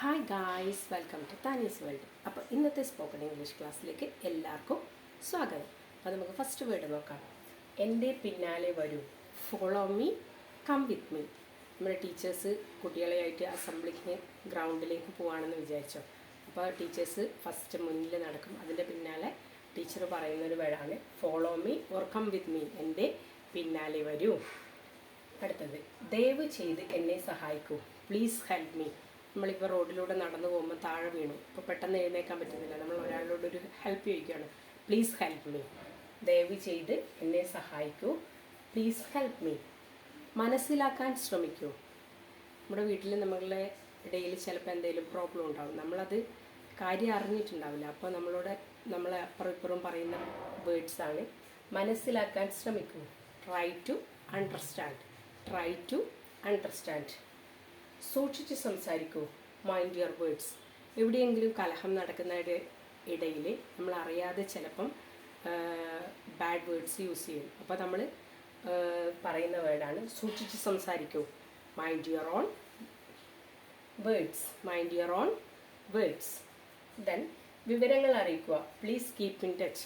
Hi guys, welcome to താനീസ് world. അപ്പോൾ ഇന്നത്തെ സ്പോക്കൺ ഇംഗ്ലീഷ് ക്ലാസ്സിലേക്ക് എല്ലാവർക്കും സ്വാഗതം. അപ്പോൾ നമുക്ക് ഫസ്റ്റ് വേർഡ് നോക്കാം. എൻ്റെ പിന്നാലെ വരൂ. Follow me, come with me. നമ്മുടെ ടീച്ചേഴ്സ് കുട്ടികളെയായിട്ട് അസംബ്ലിക്ക് ഗ്രൗണ്ടിലേക്ക് പോവുകയാണെന്ന് വിചാരിച്ചോ. അപ്പോൾ ടീച്ചേഴ്സ് ഫസ്റ്റ് മുന്നിൽ നടക്കും. അതിൻ്റെ പിന്നാലെ ടീച്ചർ പറയുന്നൊരു വേർഡാണ് follow me or come with me. എൻ്റെ പിന്നാലെ വരൂ. അടുത്തത്, ദയവ് ചെയ്ത് എന്നെ സഹായിക്കൂ. Please help me. നമ്മളിപ്പോൾ റോഡിലൂടെ നടന്നു പോകുമ്പോൾ താഴെ വീണു. ഇപ്പോൾ പെട്ടെന്ന് എഴുന്നേക്കാൻ പറ്റുന്നില്ല. നമ്മൾ ഒരാളോട് ഒരു ഹെൽപ്പ് ചോദിക്കുകയാണ്. Please help me. ദയവ് ചെയ്ത് എന്നെ സഹായിക്കൂ. Please help me. മനസ്സിലാക്കാൻ ശ്രമിക്കൂ. നമ്മുടെ വീട്ടിൽ നമ്മളുടെ ഇടയിൽ ചിലപ്പോൾ എന്തെങ്കിലും പ്രോബ്ലം ഉണ്ടാകും. നമ്മളത് കാര്യം അറിഞ്ഞിട്ടുണ്ടാവില്ല. അപ്പോൾ നമ്മളെ അപ്പുറം ഇപ്പുറം പറയുന്ന വേർഡ്സാണ് മനസ്സിലാക്കാൻ ശ്രമിക്കൂ. Try to understand. Try to understand. സൂക്ഷിച്ച് സംസാരിക്കൂ. Mind your words. എവിടെയെങ്കിലും കലഹം നടക്കുന്ന ഇടയിൽ നമ്മൾ അറിയാതെ ചിലപ്പം ബാഡ് വേർഡ്സ് യൂസ് ചെയ്യും. അപ്പോൾ നമ്മൾ പറയുന്ന വേർഡാണ് സൂക്ഷിച്ച് സംസാരിക്കൂ. Mind your own words. Mind your own words. Then വിവരങ്ങൾ അറിയിക്കുക. Please keep in touch.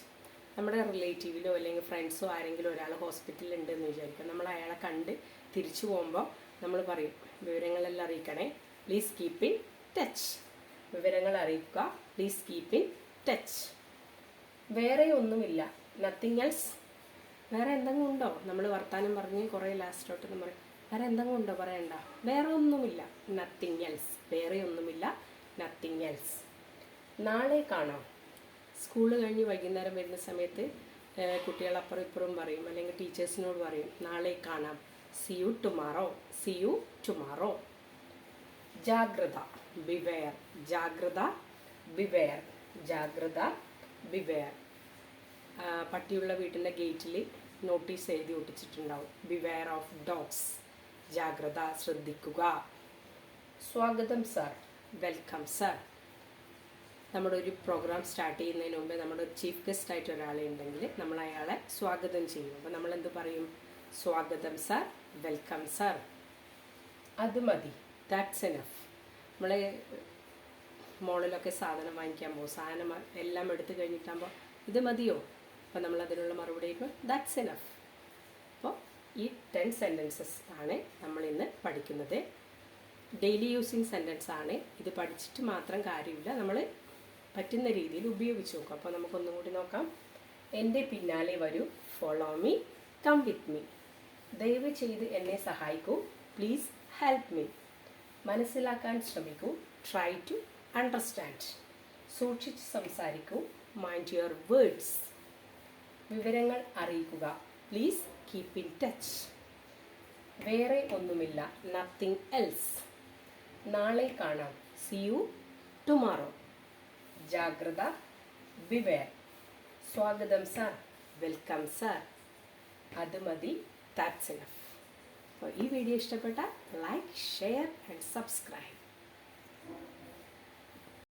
നമ്മുടെ റിലേറ്റീവിലോ അല്ലെങ്കിൽ ഫ്രണ്ട്സോ ആരെങ്കിലും ഒരാൾ ഹോസ്പിറ്റലിൽ ഉണ്ടെന്ന് വിചാരിക്കുക. നമ്മൾ അയാളെ കണ്ട് തിരിച്ചു പോകുമ്പോൾ നമ്മൾ പറയും വിവരങ്ങളെല്ലാം അറിയിക്കണേ. Please keep in touch. വിവരങ്ങൾ അറിയിക്കുക. Please keep in touch. വേറെ ഒന്നുമില്ല. Nothing else. വേറെ എന്തെങ്കിലും ഉണ്ടോ? നമ്മൾ വർത്താനം പറഞ്ഞ് കുറേ ലാസ്റ്റോട്ടെന്ന് പറയും. വേറെ എന്തെങ്കിലും ഉണ്ടോ? പറയണ്ട. വേറെ ഒന്നുമില്ല. Nothing else. വേറെ ഒന്നുമില്ല. Nothing else. നാളെ കാണാം. സ്കൂൾ കഴിഞ്ഞ് വൈകുന്നേരം വരുന്ന സമയത്ത് കുട്ടികൾ അപ്പുറം ഇപ്പുറം പറയും, അല്ലെങ്കിൽ ടീച്ചേഴ്സിനോട് പറയും നാളെ കാണാം. See you tomorrow. See you tomorrow. ജാഗ്രത. Beware. ജാഗ്രത. Beware. ജാഗ്രത. Beware. പട്ടിയുള്ള വീട്ടിൻ്റെ ഗേറ്റിൽ നോട്ടീസ് എഴുതി ഒട്ടിച്ചിട്ടുണ്ടാവും. Beware of dogs. ജാഗ്രത, ശ്രദ്ധിക്കുക. സ്വാഗതം സർ. Welcome sir. നമ്മുടെ ഒരു പ്രോഗ്രാം സ്റ്റാർട്ട് ചെയ്യുന്നതിന് മുമ്പേ നമ്മുടെ ഒരു ചീഫ് ഗസ്റ്റ് ആയിട്ട് ഒരാളെ ഉണ്ടെങ്കിൽ നമ്മൾ അയാളെ സ്വാഗതം ചെയ്യും. അപ്പോൾ നമ്മൾ എന്ത് പറയും? സ്വാഗതം സർ, വെൽക്കം സർ. അത് മതി. That's enough. നമ്മൾ മോളിലൊക്കെ സാധനം വാങ്ങിക്കാൻ പോകും. സാധനം എല്ലാം എടുത്തു കഴിഞ്ഞിട്ടാകുമ്പോൾ ഇത് മതിയോ? അപ്പോൾ നമ്മൾ അതിനുള്ള മറുപടി ആയിരിക്കും ദാറ്റ്സ് എനഫ്. അപ്പോൾ ഈ 10 സെൻറ്റൻസസ് ആണ് നമ്മളിന്ന് പഠിക്കുന്നത്. ഡെയിലി യൂസിങ് സെൻറ്റൻസ് ആണ്. ഇത് പഠിച്ചിട്ട് മാത്രം കാര്യമില്ല, നമ്മൾ പറ്റുന്ന രീതിയിൽ ഉപയോഗിച്ച് നോക്കും. അപ്പോൾ നമുക്കൊന്നും കൂടി നോക്കാം. എൻ്റെ പിന്നാലെ വരൂ. Follow me, come with me. ദയവ് ചെയ്ത് എന്നെ സഹായിക്കൂ. Please help me. മനസ്സിലാക്കാൻ ശ്രമിക്കൂ. Try to understand. സൂക്ഷിച്ച് സംസാരിക്കൂ. Mind your words. വിവരങ്ങൾ അറിയിക്കുക. Please keep in touch. വേറെ ഒന്നുമില്ല. Nothing else. നാളെ കാണാം. See you tomorrow. ജാഗ്രത. ബിവെയർ. സ്വാഗതം സർ. Welcome sir. അത് മതി. That's enough. അപ്പോൾ ഈ വീഡിയോ ഇഷ്ടപ്പെട്ട ലൈക്ക്, ഷെയർ ആൻഡ് സബ്സ്ക്രൈബ്.